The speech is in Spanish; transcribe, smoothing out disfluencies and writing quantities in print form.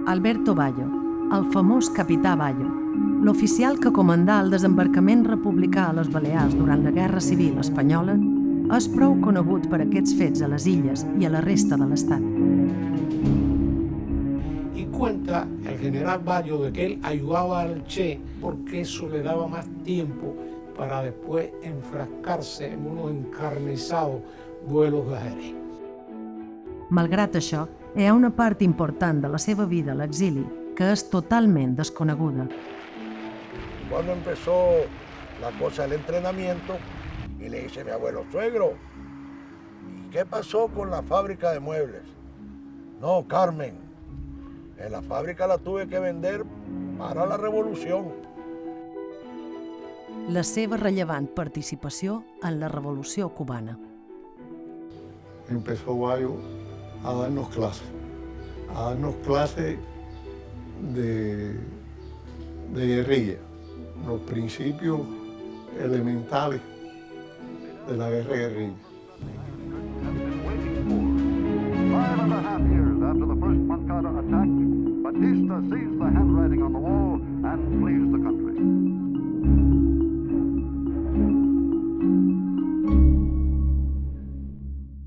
Alberto Bayo, el famós capità Bayo, l'oficial que comandà el desembarcament republicà a les Balears durant la Guerra Civil Espanyola, és prou conegut per aquests fets a les illes i a la resta de l'Estat. Y cuenta el general Bayo de que él ayudaba al Che porque eso le daba más tiempo para después enfrascarse en unos encarnizados vuelos de ajedrez. Malgrat això, hi ha una part important de la seva vida a l'exili que és totalment desconeguda. Cuando empezó la cosa del entrenamiento, y le dice a mi abuelo, suegro, ¿y qué pasó con la fábrica de muebles? No, Carmen, en la fábrica la tuve que vender para la revolución. La seva rellevant participació en la Revolució Cubana. Empezó Bayo a darnos clases de guerrilla, los principios elementales de la guerrilla. 5.5 years after the first Moncada attack, Batista sees the handwriting on the wall and flees the country.